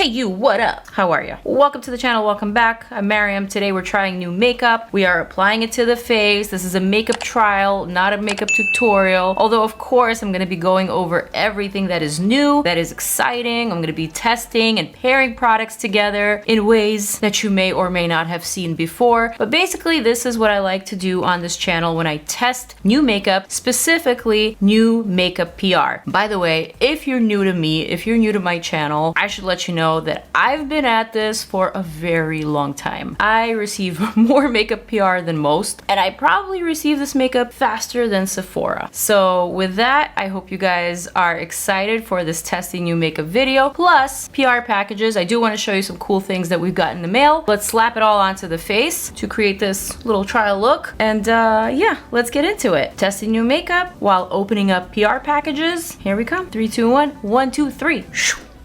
Hey you, what up? How are you? Welcome to the channel, welcome back. I'm Maryam. Today we're trying new makeup. We are applying it to the face. This is a makeup trial, not a makeup tutorial. Although of course I'm gonna be going over everything that is new, that is exciting. I'm gonna be testing and pairing products together in ways that you may or may not have seen before. But basically this is what I like to do on this channel when I test new makeup, specifically new makeup PR. By the way, if you're new to me, if you're new to my channel, I should let you know that I've been at this for a very long time. I receive more makeup PR than most, and I probably receive this makeup faster than Sephora. So with that, I hope you guys are excited for this testing new makeup video, plus PR packages. I do want to show you some cool things that we've got in the mail. Let's slap it all onto the face to create this little trial look. And yeah, let's get into it. Testing new makeup while opening up PR packages. Here we come. 3, 2, 1. 1, 2, 3.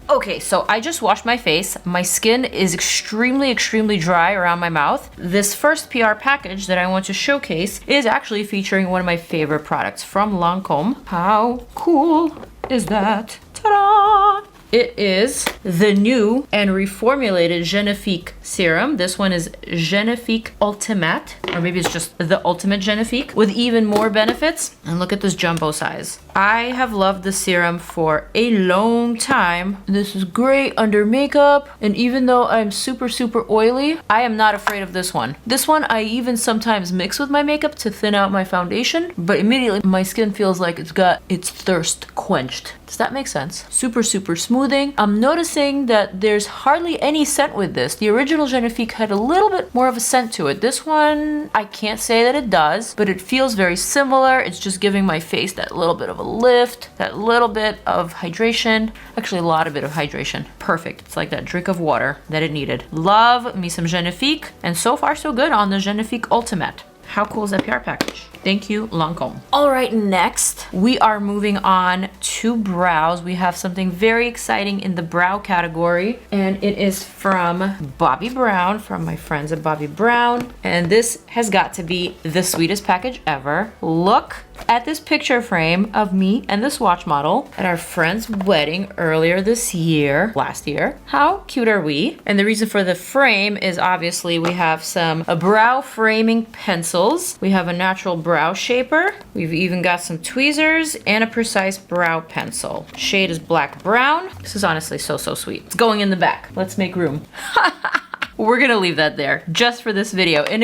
Okay, so I just washed my face. My skin is extremely dry around my mouth. This first PR package that I want to showcase is actually featuring one of my favorite products from LANCOME. How cool is that? Ta-da! It is the new and reformulated Genifique serum. This one is Genifique Ultimate, or maybe it's just the Ultimate Genifique, with even more benefits. And look at this jumbo size. I have loved this serum for a long time. This is great under makeup, and even though I'm super oily, I am not afraid of this one. This one I even sometimes mix with my makeup to thin out my foundation, but immediately my skin feels like it's got its thirst quenched. Does that make sense? Super smoothing. I'm noticing that there's hardly any scent with this. The original Genifique had a little bit more of a scent to it. This one, I can't say that it does, but it feels very similar. It's just giving my face that little bit of a lift, that little bit of hydration. Actually, a lot of bit of hydration. Perfect. It's like that drink of water that it needed. Love me some Genifique, and so far so good on the Genifique Ultimate. How cool is that PR package? Thank you, Lancome. All right, next, we are moving on to brows. We have something very exciting in the brow category, and it is from Bobbi Brown, from my friends at Bobbi Brown. And this has got to be the sweetest package ever. Look at this picture frame of me and the swatch model at our friend's wedding earlier this year, last year. How cute are we? And the reason for the frame is obviously we have some brow framing pencils. We have a natural brow shaper. We've even got some tweezers and a precise brow pencil. Shade is black brown. This is honestly so sweet. It's going in the back. Let's make room. We're gonna leave that there just for this video, and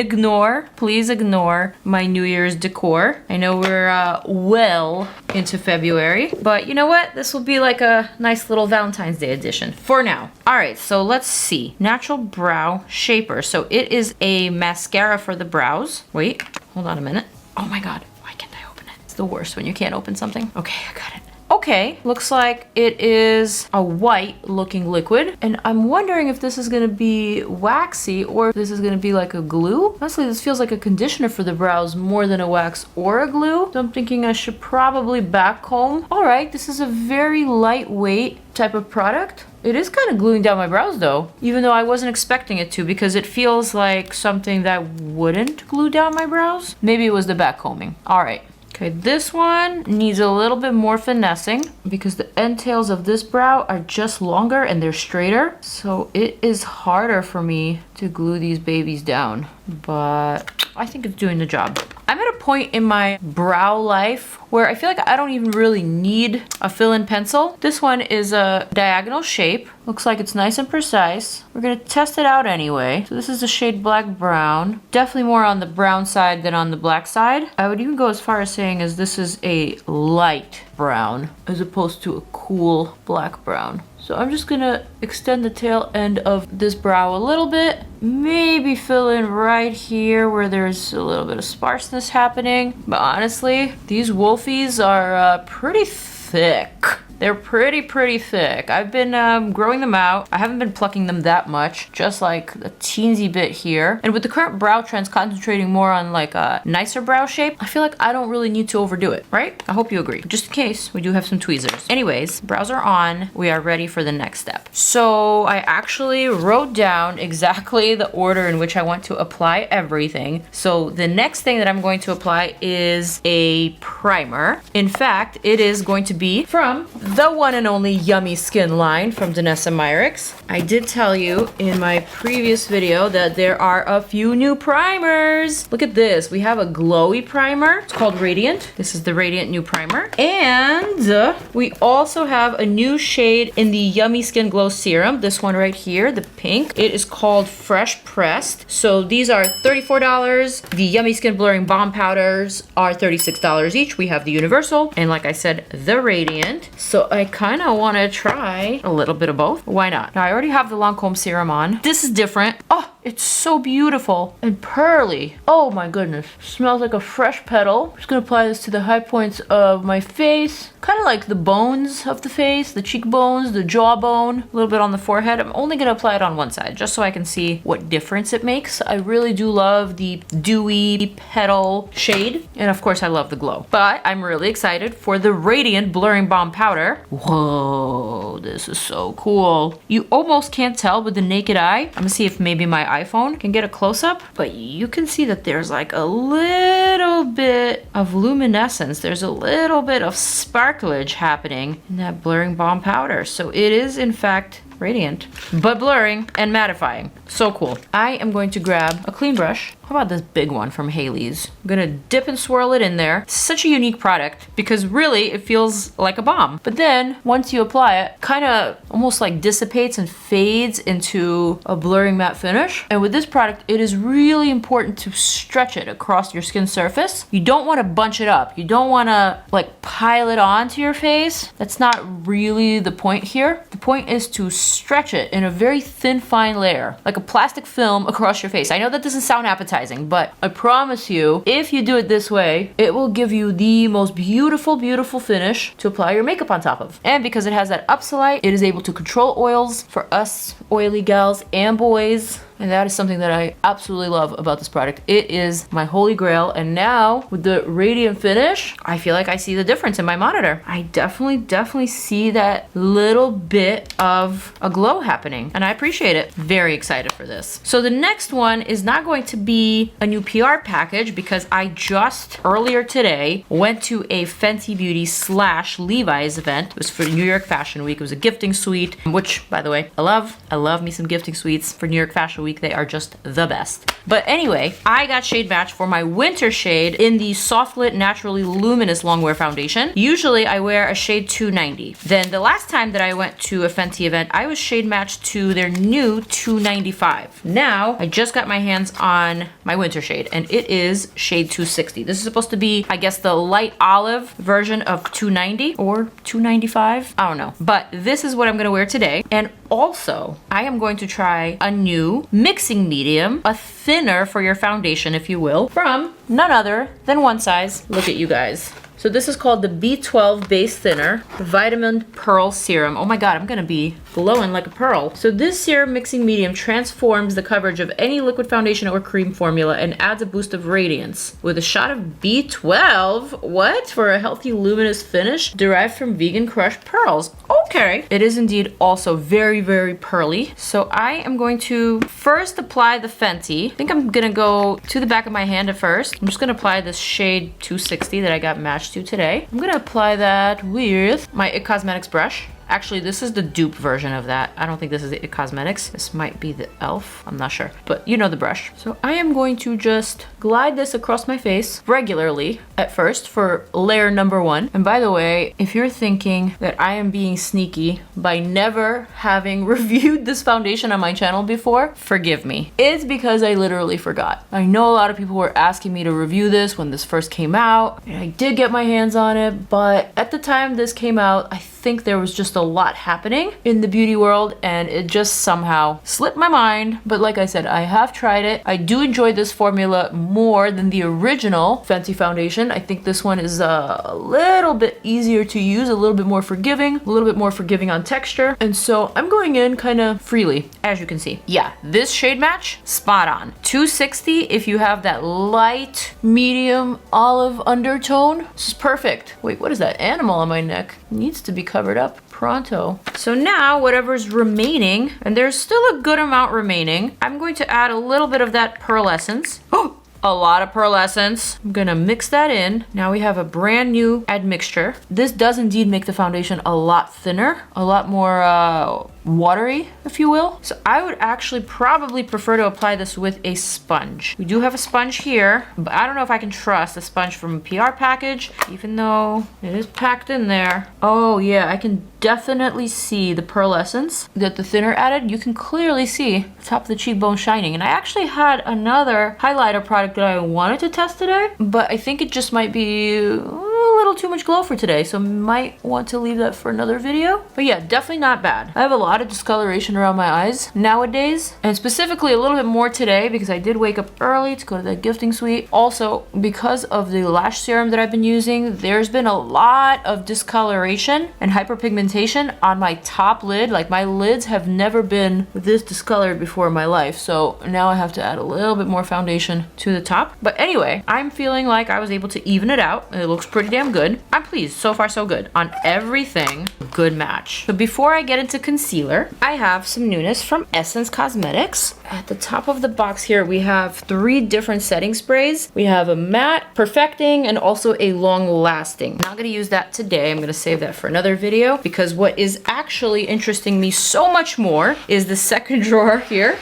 please ignore my New Year's decor. I know we're well into February, but you know what? This will be like a nice little Valentine's Day edition for now. All right, so let's see. Natural Brow Shaper. So it is a mascara for the brows. Wait, hold on a minute. Oh my God, why can't I open it? It's the worst when you can't open something. Okay, I got it. Okay, looks like it is a white looking liquid, and I'm wondering if this is gonna be waxy or if this is gonna be like a glue. Honestly, this feels like a conditioner for the brows more than a wax or a glue. So I'm thinking I should probably backcomb. All right, this is a very lightweight type of product. It is kind of gluing down my brows though, even though I wasn't expecting it to, because it feels like something that wouldn't glue down my brows. Maybe it was the backcombing. All right. Okay, this one needs a little bit more finessing because the end tails of this brow are just longer and they're straighter. So it is harder for me to glue these babies down, but I think it's doing the job. I'm at a point in my brow life where I feel like I don't even really need a fill-in pencil. This one is a diagonal shape. Looks like it's nice and precise. We're gonna test it out anyway. So this is the shade black brown. Definitely more on the brown side than on the black side. I would even go as far as saying as this is a light brown as opposed to a cool black brown. So I'm just gonna extend the tail end of this brow a little bit. Maybe fill in right here where there's a little bit of sparseness happening. But honestly, these wolfies are pretty thick. They're pretty thick. I've been growing them out. I haven't been plucking them that much, just like a teensy bit here. And with the current brow trends concentrating more on like a nicer brow shape, I feel like I don't really need to overdo it, right? I hope you agree. Just in case, we do have some tweezers. Anyways, brows are on. We are ready for the next step. So I actually wrote down exactly the order in which I want to apply everything. So the next thing that I'm going to apply is a primer. In fact, it is going to be from the one and only Yummy Skin line from DANESSA MYRICKS. I did tell you in my previous video that there are a few new primers. Look at this. We have a glowy primer. It's called Radiant. This is the Radiant new primer. And we also have a new shade in the Yummy Skin Glow Serum. This one right here, the pink. It is called Fresh Pressed. So these are $34. The Yummy Skin Blurring Balm powders are $36 each. We have the Universal and, like I said, the Radiant. So I kind of want to try a little bit of both. Why not? Now I already have the LANCOME serum on. This is different. Oh, it's so beautiful and pearly. Oh my goodness. Smells like a fresh petal. I'm just gonna apply this to the high points of my face. Kind of like the bones of the face, the cheekbones, the jawbone, a little bit on the forehead. I'm only gonna apply it on one side just so I can see what difference it makes. I really do love the dewy petal shade. And of course I love the glow. But I'm really excited for the Radiant Blurring Balm powder. Whoa, this is so cool. You almost can't tell with the naked eye. I'm gonna see if maybe my iPhone can get a close-up, but you can see that there's like a little bit of luminescence. There's a little bit of sparklage happening in that blurring balm powder. So it is in fact radiant, but blurring and mattifying. So cool. I am going to grab a clean brush. How about this big one from Haley's? I'm gonna dip and swirl it in there. It's such a unique product because really it feels like a balm. But then once you apply it, kind of almost like dissipates and fades into a blurring matte finish. And with this product, it is really important to stretch it across your skin surface. You don't want to bunch it up. You don't want to like pile it onto your face. That's not really the point here. The point is to stretch it in a very thin, fine layer, like a plastic film across your face. I know that doesn't sound appetizing, but I promise you, if you do it this way, it will give you the most beautiful, beautiful finish to apply your makeup on top of. And because it has that upside, it is able to control oils for us oily gals and boys. And that is something that I absolutely love about this product. It is my holy grail. And now with the radiant finish, I feel like I see the difference in my monitor. I definitely see that little bit of a glow happening. And I appreciate it. Very excited for this. So the next one is not going to be a new PR package because I just earlier today went to a Fenty Beauty / Levi's event. It was for New York Fashion Week. It was a gifting suite, which by the way, I love. I love me some gifting suites for New York Fashion Week. They are just the best. But anyway, I got shade matched for my winter shade in the Soft Lit Naturally Luminous Longwear Foundation. Usually I wear a shade 290. Then the last time that I went to a Fenty event, I was shade matched to their new 295. Now, I just got my hands on my winter shade and it is shade 260. This is supposed to be, I guess, the light olive version of 290 or 295. I don't know. But this is what I'm gonna wear today. And also, I am going to try a new mixing medium, a thinner for your foundation, if you will, from none other than One Size. Look at you guys. So this is called the B12 Base Thinner Vitamin Pearl Serum. Oh my God, I'm gonna be glowing like a pearl. So this serum mixing medium transforms the coverage of any liquid foundation or cream formula and adds a boost of radiance with a shot of B12. What? For a healthy luminous finish derived from vegan crushed pearls. Okay. It is indeed also very, very pearly. So I am going to first apply the Fenty. I think I'm gonna go to the back of my hand at first. I'm just gonna apply this shade 260 that I got matched to today. I'm gonna apply that with my IT Cosmetics brush. Actually, this is the dupe version of that. I don't think this is the IT Cosmetics. This might be the e.l.f. I'm not sure, but you know the brush. So I am going to just glide this across my face regularly at first for layer number 1. And by the way, if you're thinking that I am being sneaky by never having reviewed this foundation on my channel before, forgive me. It's because I literally forgot. I know a lot of people were asking me to review this when this first came out, and I did get my hands on it, but at the time this came out, I think there was just a lot happening in the beauty world and it just somehow slipped my mind. But like I said, I have tried it. I do enjoy this formula more than the original Fenty foundation. I think this one is a little bit easier to use, a little bit more forgiving, on texture. And so I'm going in kind of freely, as you can see. Yeah, this shade match, spot on. 260 if you have that light, medium, olive undertone. This is perfect. Wait, what is that animal on my neck? It needs to be covered up pronto. So now whatever's remaining, and there's still a good amount remaining, I'm going to add a little bit of that pearl essence. Oh, a lot of pearlescence. I'm gonna mix that in. Now we have a brand new admixture. This does indeed make the foundation a lot thinner, a lot more watery, if you will. So I would actually probably prefer to apply this with a sponge. We do have a sponge here, but I don't know if I can trust a sponge from a PR package, even though it is packed in there. Oh yeah, I can definitely see the pearlescence that the thinner added. You can clearly see the top of the cheekbone shining. And I actually had another highlighter product that I wanted to test today, but I think it just might be a little too much glow for today, so might want to leave that for another video. But yeah, definitely not bad. I have a lot of discoloration around my eyes nowadays, and specifically a little bit more today because I did wake up early to go to that gifting suite. Also, because of the lash serum that I've been using, there's been a lot of discoloration and hyperpigmentation on my top lid. Like, my lids have never been this discolored before in my life, so now I have to add a little bit more foundation to the top. But anyway, I'm feeling like I was able to even it out. It looks pretty damn good. I'm pleased. So far so good on everything. Good match. So before I get into concealer, I have some newness from Essence Cosmetics. At the top of the box here, we have 3 different setting sprays. We have a matte, perfecting, and also a long lasting. I'm not gonna use that today. I'm gonna save that for another video because what is actually interesting me so much more is the second drawer here.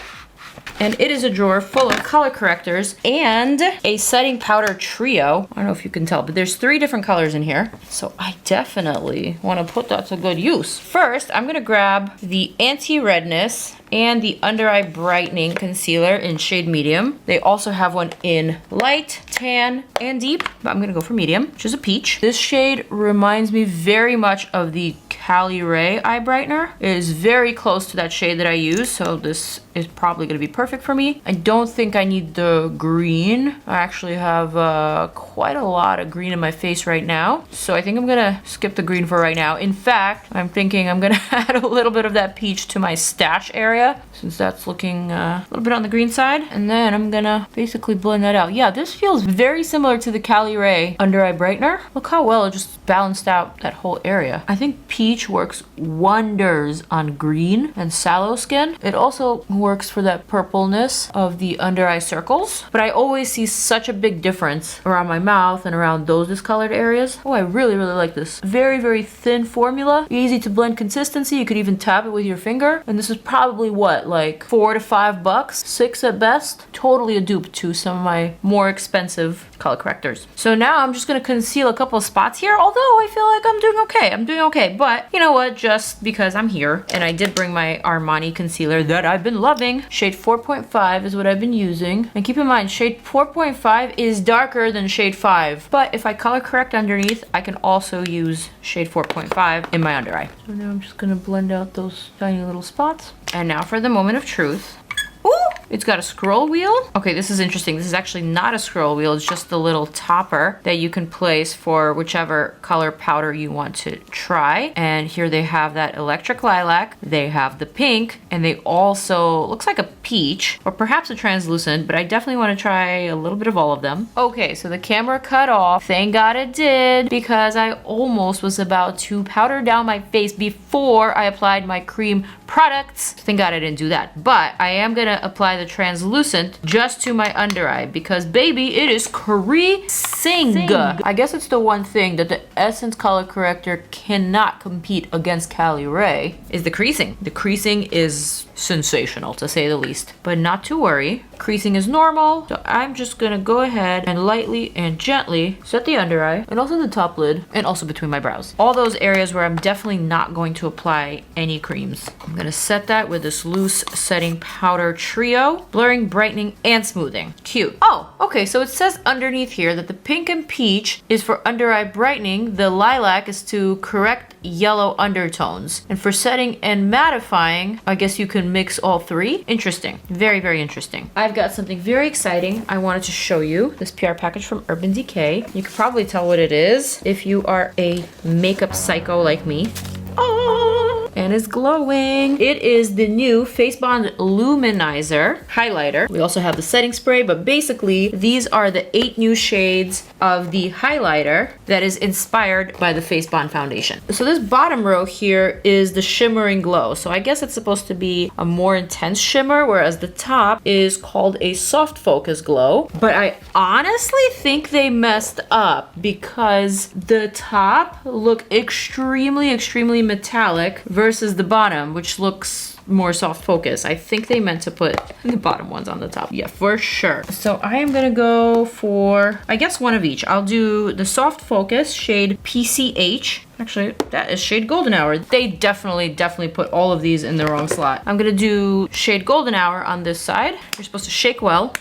And it is a drawer full of color correctors and a setting powder trio. I don't know if you can tell, but there's 3 different colors in here. So I definitely want to put that to good use. First, I'm gonna grab the anti-redness and the under eye brightening concealer in shade medium. They also have one in light, tan, and deep, but I'm gonna go for medium, which is a peach. This shade reminds me very much of the Cali Ray eye brightener. It is very close to that shade that I use, so this is probably gonna be perfect for me. I don't think I need the green. I actually have quite a lot of green in my face right now, so I think I'm gonna skip the green for right now. In fact, I'm thinking I'm gonna add a little bit of that peach to my stash area, since that's looking a little bit on the green side, and then I'm gonna basically blend that out. Yeah, this feels very similar to the Cali Ray under eye brightener. Look how well it just balanced out that whole area. I think peach works wonders on green and sallow skin. It also works for that purpleness of the under eye circles, but I always see such a big difference around my mouth and around those discolored areas. Oh, I really like this. Very, very thin formula, easy to blend consistency. You could even tap it with your finger, and this is probably what, like $4 to $5, $6 at best. Totally a dupe to some of my more expensive color correctors. So now I'm just gonna conceal a couple of spots here, although I feel like I'm doing okay. I'm doing okay, but you know what? Just because I'm here, and I did bring my Armani concealer that I've been loving. Shade 4.5 is what I've been using. And keep in mind, shade 4.5 is darker than shade 5. But if I color correct underneath, I can also use shade 4.5 in my under eye. So now I'm just gonna blend out those tiny little spots. And now for the moment of truth. Ooh! It's got a scroll wheel. Okay, this is interesting. This is actually not a scroll wheel. It's just the little topper that you can place for whichever color powder you want to try. And here they have that electric lilac. They have the pink, and they also, looks like a peach, or perhaps a translucent, but I definitely want to try a little bit of all of them. Okay, so the camera cut off. Thank God it did, because I almost was about to powder down my face before I applied my cream products. Thank God I didn't do that. But I am gonna apply the translucent just to my under eye because baby, it is creasing. I guess it's the one thing that the Essence color corrector cannot compete against Cali Ray is the creasing. The creasing is sensational to say the least, but not to worry. Creasing is normal, so I'm just gonna go ahead and lightly and gently set the under eye and also the top lid and also between my brows. All those areas where I'm definitely not going to apply any creams. I'm gonna set that with this loose setting powder trio, blurring, brightening, and smoothing. Cute. Oh, okay, so it says underneath here that the pink and peach is for under eye brightening, the lilac is to correct yellow undertones, and for setting and mattifying, I guess you can mix all 3. Interesting. Very, very interesting. I've got something very exciting I wanted to show you. This PR package from Urban Decay. You can probably tell what it is if you are a makeup psycho like me. Oh! And skin is glowing. It is the new Face Bond Luminizer highlighter. We also have the setting spray, but basically these are the 8 new shades of the highlighter that is inspired by the Face Bond foundation. So this bottom row here is the shimmering glow. So I guess it's supposed to be a more intense shimmer, whereas the top is called a soft focus glow. But I honestly think they messed up because the top looked extremely metallic versus the bottom, which looks more soft focus. I think they meant to put the bottom ones on the top. Yeah, for sure. So I am gonna go for, I guess, one of each. I'll do the soft focus shade PCH. Actually, that is shade Golden Hour. They definitely put all of these in the wrong slot. I'm gonna do shade Golden Hour on this side. You're supposed to shake well.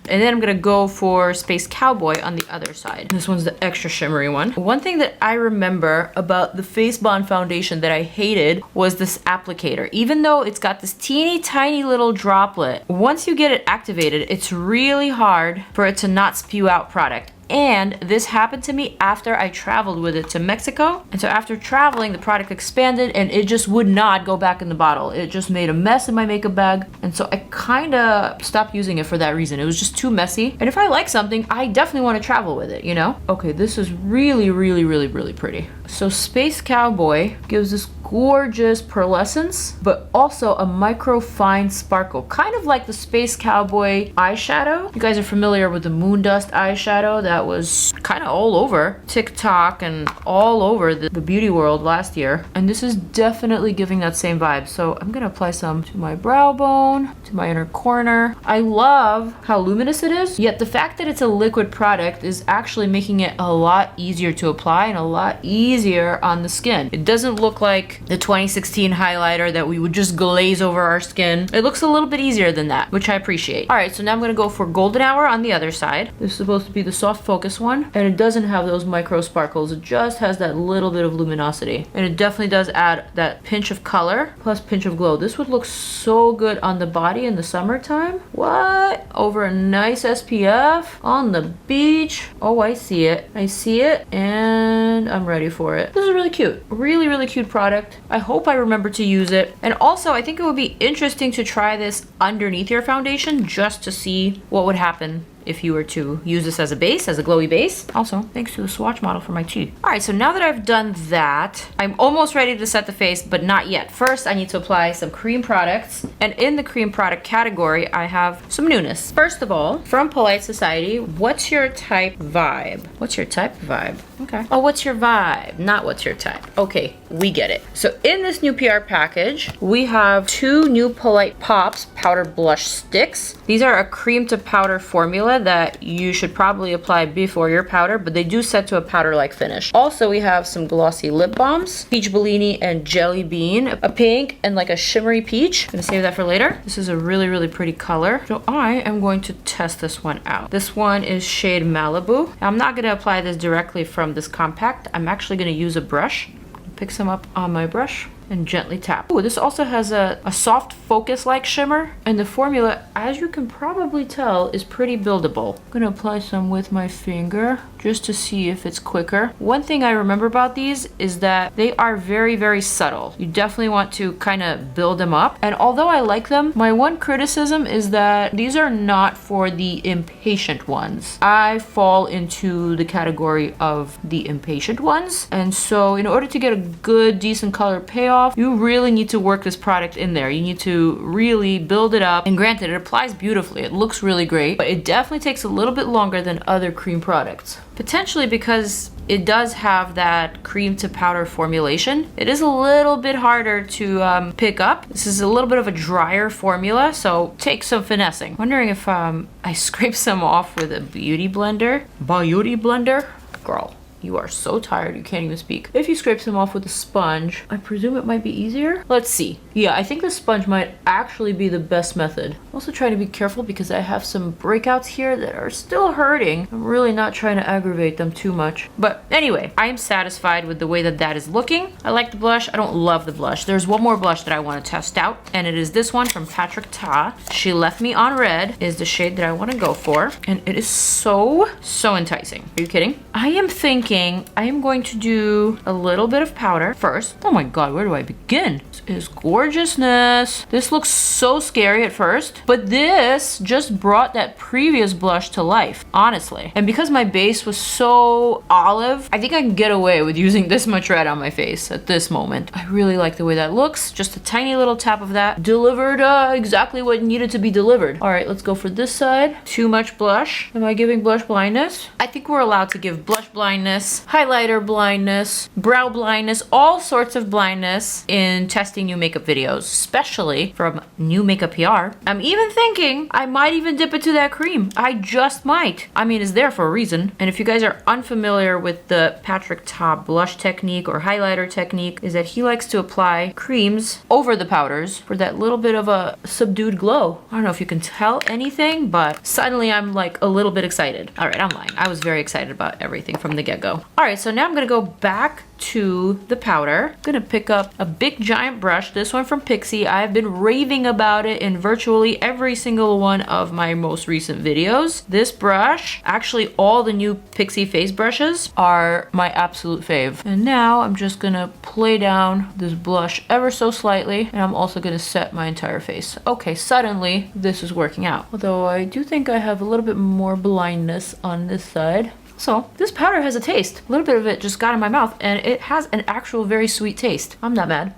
And then I'm gonna go for Space Cowboy on the other side. This one's the extra shimmery one. One thing that I remember about the Face Bond foundation that I hated was this applicator. Even though it's got this teeny tiny little droplet, once you get it activated, it's really hard for it to not spew out product. And this happened to me after I traveled with it to Mexico. And so after traveling, the product expanded and it just would not go back in the bottle. It just made a mess in my makeup bag. And so I kind of stopped using it for that reason. It was just too messy. And if I like something, I definitely want to travel with it, you know? Okay, this is really pretty. So Space Cowboy gives this gorgeous pearlescence, but also a micro fine sparkle, kind of like the Space Cowboy eyeshadow. You guys are familiar with the Moon Dust eyeshadow that was kind of all over TikTok and all over the beauty world last year. And this is definitely giving that same vibe. So I'm gonna apply some to my brow bone, to my inner corner. I love how luminous it is, yet the fact that it's a liquid product is actually making it a lot easier to apply and a lot easier on the skin. It doesn't look like the 2016 highlighter that we would just glaze over our skin. It looks a little bit easier than that, which I appreciate. All right, so now I'm gonna go for Golden Hour on the other side. This is supposed to be the soft focus one, and it doesn't have those micro sparkles. It just has that little bit of luminosity, and it definitely does add that pinch of color plus pinch of glow. This would look so good on the body in the summertime. What? Over a nice SPF on the beach. Oh, I see it. I see it, and I'm ready for it. This is really cute. Really cute product. I hope I remember to use it. And also, I think it would be interesting to try this underneath your foundation just to see what would happen if you were to use this as a base, as a glowy base. Also, thanks to the swatch model for my tea. All right, so now that I've done that, I'm almost ready to set the face, but not yet. First, I need to apply some cream products. And in the cream product category, I have some newness. First of all, from Polite Society, what's your type vibe? What's your type vibe? Okay. Oh, what's your vibe? Not what's your type. Okay, we get it. So in this new PR package, we have 2 new Polite Pops powder blush sticks. These are a cream to powder formula that you should probably apply before your powder, but they do set to a powder-like finish. Also, we have some glossy lip balms, Peach Bellini and Jelly Bean, a pink and like a shimmery peach. I'm gonna save that for later. This is a really pretty color. So I am going to test this one out. This one is shade Malibu. Now, I'm not gonna apply this directly from this compact. I'm actually gonna use a brush. Pick some up on my brush and gently tap. Oh, this also has a soft focus-like shimmer, and the formula, as you can probably tell, is pretty buildable. I'm gonna apply some with my finger just to see if it's quicker. One thing I remember about these is that they are very subtle. You definitely want to kind of build them up. And although I like them, my one criticism is that these are not for the impatient ones. I fall into the category of the impatient ones. And so in order to get a good, decent color payoff, you really need to work this product in there. You need to really build it up. And granted, it applies beautifully. It looks really great, but it definitely takes a little bit longer than other cream products. Potentially because it does have that cream to powder formulation. It is a little bit harder to pick up. This is a little bit of a drier formula, so take some finessing. Wondering if I scrape some off with a beauty blender. Beauty blender? Girl. You are so tired you can't even speak. If you scrape them off with a sponge, I presume it might be easier. Let's see. Yeah, I think the sponge might actually be the best method. I'm also trying to be careful because I have some breakouts here that are still hurting. I'm really not trying to aggravate them too much. But anyway, I am satisfied with the way that that is looking. I like the blush. I don't love the blush. There's one more blush that I want to test out, and it is this one from Patrick Ta. She Left Me on Red is the shade that I want to go for, and it is so enticing. Are you kidding? I am thinking thinking I am going to do a little bit of powder first. Oh my god, where do I begin? This is gorgeousness. This looks so scary at first, but this just brought that previous blush to life, honestly. And because my base was so olive, I think I can get away with using this much red on my face at this moment. I really like the way that looks. Just a tiny little tap of that delivered exactly what needed to be delivered. All right, let's go for this side. Too much blush. Am I giving blush blindness? I think we're allowed to give blush blindness, highlighter blindness, brow blindness, all sorts of blindness in testing new makeup videos, especially from new makeup PR. I'm even thinking I might even dip into that cream. I just might. I mean, it's there for a reason. And if you guys are unfamiliar with the Patrick Ta blush technique or highlighter technique, is that he likes to apply creams over the powders for that little bit of a subdued glow. I don't know if you can tell anything, but suddenly I'm like a little bit excited. All right, I'm lying. I was very excited about everything from the get-go. All right, so now I'm gonna go back to the powder. I'm gonna pick up a big giant brush, this one from Pixi. I've been raving about it in virtually every single one of my most recent videos. This brush, actually all the new Pixi face brushes are my absolute fave. And now I'm just gonna play down this blush ever so slightly, and I'm also gonna set my entire face. Okay, suddenly this is working out. Although I do think I have a little bit more blindness on this side. So this powder has a taste. A little bit of it just got in my mouth and it has an actual very sweet taste. I'm not mad.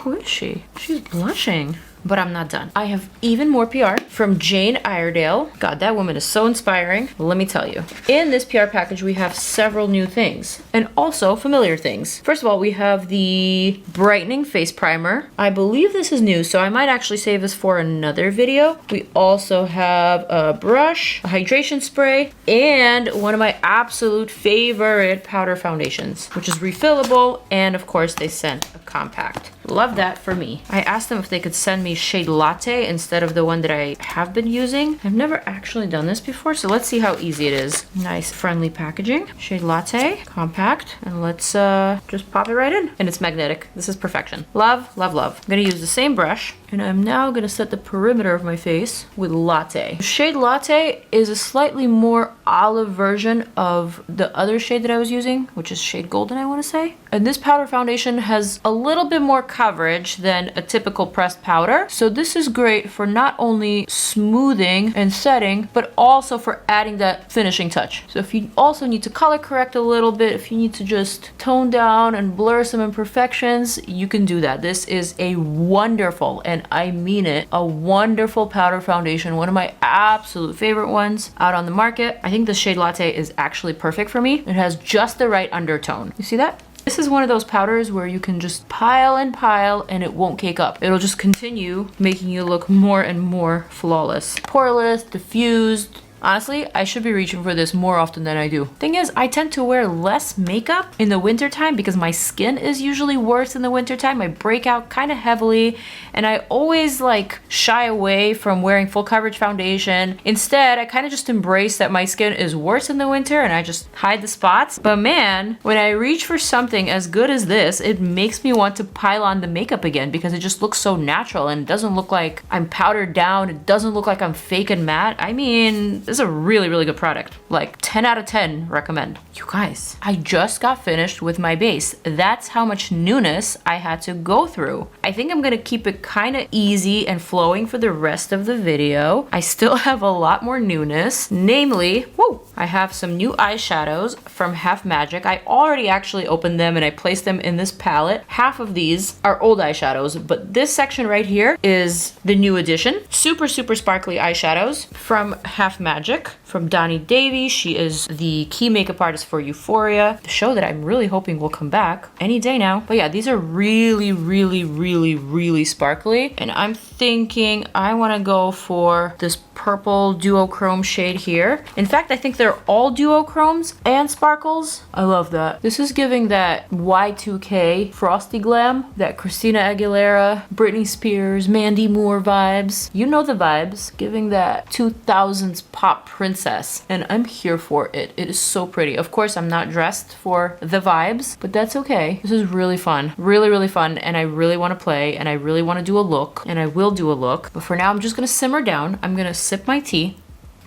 Who is she? She's blushing. But I'm not done. I have even more PR from Jane Iredale. God, that woman is so inspiring. Let me tell you. In this PR package, we have several new things and also familiar things. First of all, we have the Brightening Face Primer. I believe this is new, so I might actually save this for another video. We also have a brush, a hydration spray, and one of my absolute favorite powder foundations, which is refillable, and of course, they sent a compact. Love that for me. I asked them if they could send me shade Latte instead of the one that I have been using. I've never actually done this before, so let's see how easy it is. Nice friendly packaging. Shade Latte, compact, and let's just pop it right in. And it's magnetic. This is perfection. Love, love, love. I'm gonna use the same brush, and I'm now gonna set the perimeter of my face with Latte. Shade Latte is a slightly more olive version of the other shade that I was using, which is shade Golden, I wanna say. And this powder foundation has a little bit more coverage than a typical pressed powder. So this is great for not only smoothing and setting, but also for adding that finishing touch. So if you also need to color correct a little bit, if you need to just tone down and blur some imperfections, you can do that. This is a wonderful, and I mean it, a wonderful powder foundation. One of my absolute favorite ones out on the market. I think the shade Latte is actually perfect for me. It has just the right undertone. You see that? This is one of those powders where you can just pile and pile and it won't cake up. It'll just continue making you look more and more flawless. Poreless, diffused. Honestly, I should be reaching for this more often than I do. Thing is, I tend to wear less makeup in the wintertime because my skin is usually worse in the wintertime. I break out kind of heavily and I always like shy away from wearing full coverage foundation. Instead, I kind of just embrace that my skin is worse in the winter and I just hide the spots. But man, when I reach for something as good as this, it makes me want to pile on the makeup again because it just looks so natural and it doesn't look like I'm powdered down. It doesn't look like I'm fake and matte. I mean, this is a really, really good product. Like 10 out of 10 recommend. You guys, I just got finished with my base. That's how much newness I had to go through. I think I'm gonna keep it kind of easy and flowing for the rest of the video. I still have a lot more newness. Namely, whoa, I have some new eyeshadows from Half Magic. I already actually opened them and I placed them in this palette. Half of these are old eyeshadows, but this section right here is the new edition. Super, super sparkly eyeshadows from Half Magic. From Donnie Davy. She is the key makeup artist for Euphoria, the show that I'm really hoping will come back any day now. But yeah, these are really, really, really, really sparkly. And I'm thinking I want to go for this purple duochrome shade here. In fact, I think they're all duochromes and sparkles. I love that. This is giving that Y2K frosty glam, that Christina Aguilera, Britney Spears, Mandy Moore vibes. You know the vibes, giving that 2000s pop princess. And I'm here for it. It is so pretty. Of course, I'm not dressed for the vibes, but that's okay. This is really fun. Really, really fun. And I really want to play and I really want to do a look and I will do a look. But for now, I'm just going to simmer down. I'm going to sip my tea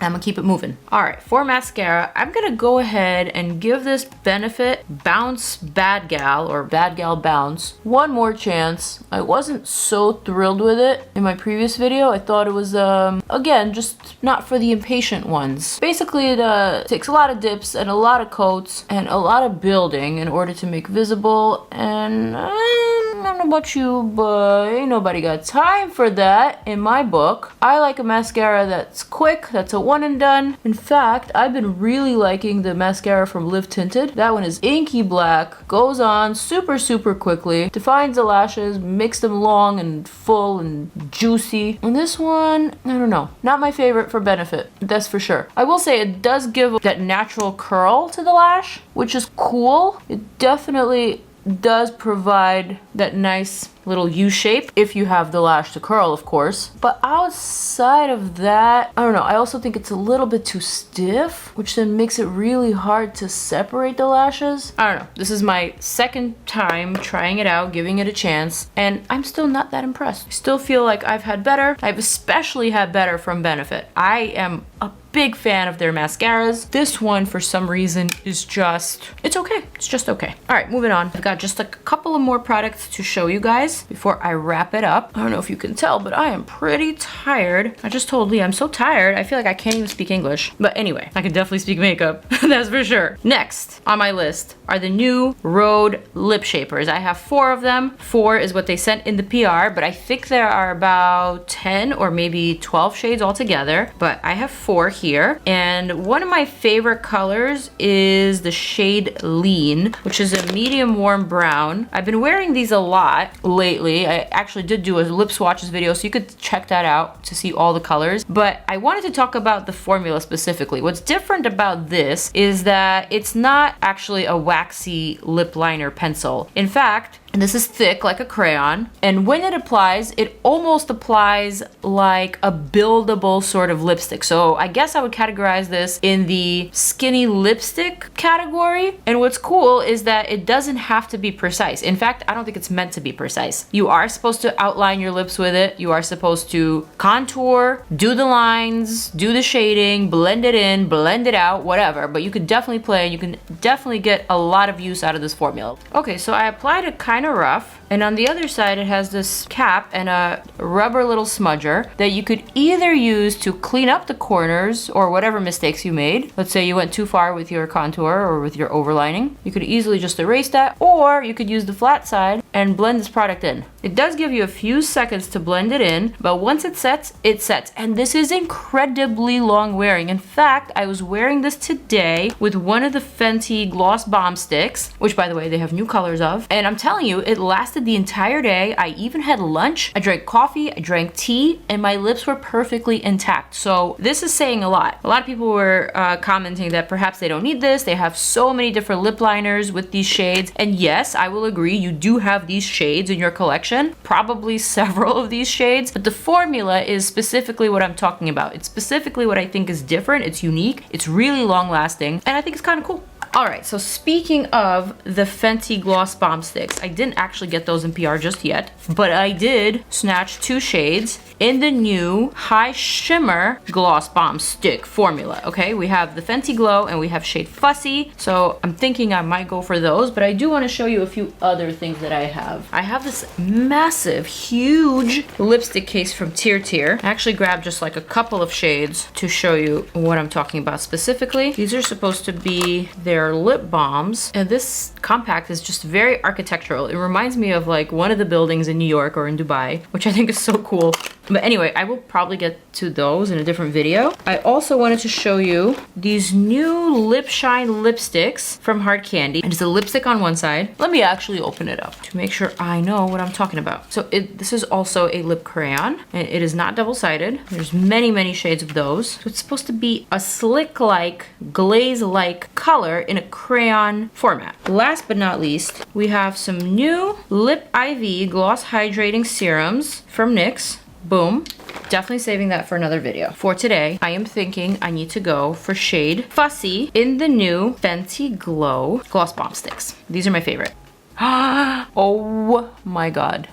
I'm gonna keep it moving. All right, for mascara, I'm gonna go ahead and give this Benefit Bounce Bad Gal, or Bad Gal Bounce, one more chance. I wasn't so thrilled with it in my previous video. I thought it was, again, just not for the impatient ones. Basically, it takes a lot of dips and a lot of coats and a lot of building in order to make visible, and I don't know about you, but ain't nobody got time for that in my book. I like a mascara that's quick, that's a one and done. In fact, I've been really liking the mascara from Live Tinted. That one is inky black, goes on super, super quickly, defines the lashes, makes them long and full and juicy. And this one, I don't know, not my favorite for Benefit, that's for sure. I will say it does give that natural curl to the lash, which is cool. It definitely does provide that nice little U shape if you have the lash to curl, of course. But outside of that, I don't know, I also think it's a little bit too stiff, which then makes it really hard to separate the lashes. I don't know, this is my second time trying it out, giving it a chance, and I'm still not that impressed. I still feel like I've had better. I've especially had better from Benefit. I am a big fan of their mascaras. This one, for some reason, is just, it's okay. It's just okay. All right, moving on. I've got just a couple of more products to show you guys before I wrap it up. I don't know if you can tell, but I am pretty tired. I just told Lee I'm so tired. I feel like I can't even speak English. But anyway, I can definitely speak makeup. That's for sure. Next on my list are the new RHODE lip shapers. I have 4 of them. 4 is what they sent in the PR, but I think there are about 10 or maybe 12 shades altogether. But I have 4 here. And one of my favorite colors is the shade Lean, which is a medium warm brown. I've been wearing these a lot lately. I actually did do a lip swatches video, so you could check that out to see all the colors. But I wanted to talk about the formula specifically. What's different about this is that it's not actually a waxy lip liner pencil. In fact, this is thick like a crayon, and when it applies, it almost applies like a buildable sort of lipstick. So I guess I would categorize this in the skinny lipstick category. And what's cool is that it doesn't have to be precise. In fact, I don't think it's meant to be precise. You are supposed to outline your lips with it. You are supposed to contour, do the lines, do the shading, blend it in, blend it out, whatever. But you could definitely play, you can definitely get a lot of use out of this formula. Okay, so I applied it kind of rough, and on the other side it has this cap and a rubber little smudger that you could either use to clean up the corners or whatever mistakes you made. Let's say you went too far with your contour or with your overlining. You could easily just erase that, or you could use the flat side and blend this product in. It does give you a few seconds to blend it in, but once it sets, it sets. And this is incredibly long wearing. In fact, I was wearing this today with one of the Fenty Gloss Balm sticks, which by the way, they have new colors of. And I'm telling you, it lasted the entire day. I even had lunch. I drank coffee, I drank tea, and my lips were perfectly intact. So this is saying a lot. A lot of people were commenting that perhaps they don't need this. They have so many different lip liners with these shades. And yes, I will agree, you do have these shades in your collection, probably several of these shades, but the formula is specifically what I'm talking about. It's specifically what I think is different. It's unique. It's really long lasting, and I think it's kind of cool. Alright, so speaking of the Fenty Gloss Balm Sticks, I didn't actually get those in PR just yet, but I did snatch 2 shades in the new High Shimmer Gloss Balm Stick formula, okay? We have the Fenty Glow and we have shade Fussy, so I'm thinking I might go for those, but I do want to show you a few other things that I have. I have this massive, huge lipstick case from Tier. I actually grabbed just like a couple of shades to show you what I'm talking about specifically. These are supposed to be their lip balms, and this compact is just very architectural. It reminds me of like one of the buildings in New York or in Dubai, which I think is so cool. But anyway, I will probably get to those in a different video. I also wanted to show you these new Lip Shine lipsticks from Hard Candy. And it's a lipstick on one side. Let me actually open it up to make sure I know what I'm talking about. So this is also a lip crayon, and it is not double-sided. There's many shades of those. So it's supposed to be a slick-like, glaze-like color in a crayon format. Last but not least, we have some new Lip IV Gloss Hydrating Serums from NYX. Boom. Definitely saving that for another video. For today, I am thinking I need to go for shade Fussy in the new Fenty Glow Gloss Balm Sticks. These are my favorite. Oh my god.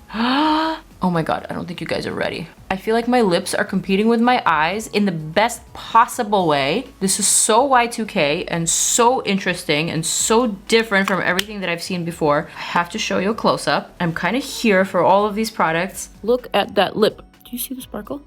Oh my God, I don't think you guys are ready. I feel like my lips are competing with my eyes in the best possible way. This is so Y2K and so interesting and so different from everything that I've seen before. I have to show you a close-up. I'm kind of here for all of these products. Look at that lip. Do you see the sparkle?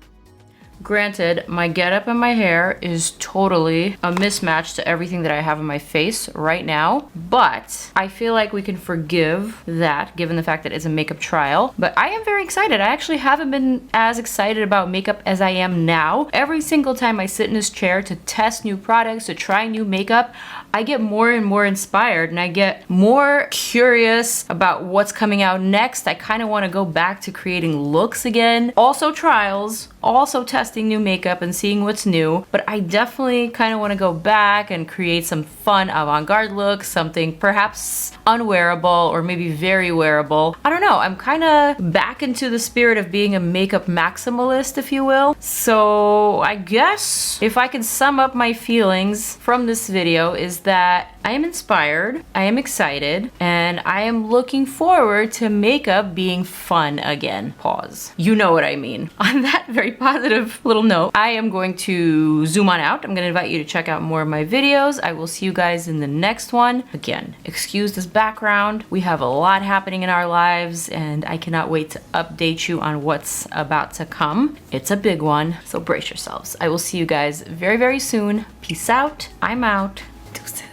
Granted, my getup and my hair is totally a mismatch to everything that I have on my face right now, but I feel like we can forgive that given the fact that it's a makeup trial. But I am very excited. I actually haven't been as excited about makeup as I am now. Every single time I sit in this chair to test new products, to try new makeup, I get more and more inspired and I get more curious about what's coming out next. I kind of want to go back to creating looks again. Also trials, also testing new makeup and seeing what's new, but I definitely kind of want to go back and create some fun avant-garde looks, something perhaps unwearable or maybe very wearable. I don't know, I'm kind of back into the spirit of being a makeup maximalist, if you will. So I guess if I can sum up my feelings from this video is that I am inspired, I am excited, and I am looking forward to makeup being fun again. Pause. You know what I mean. On that very positive little note, I am going to zoom on out. I'm going to invite you to check out more of my videos. I will see you guys in the next one. Again, excuse this background. We have a lot happening in our lives, and I cannot wait to update you on what's about to come. It's a big one, so brace yourselves. I will see you guys very, very soon. Peace out. I'm out. Deuces.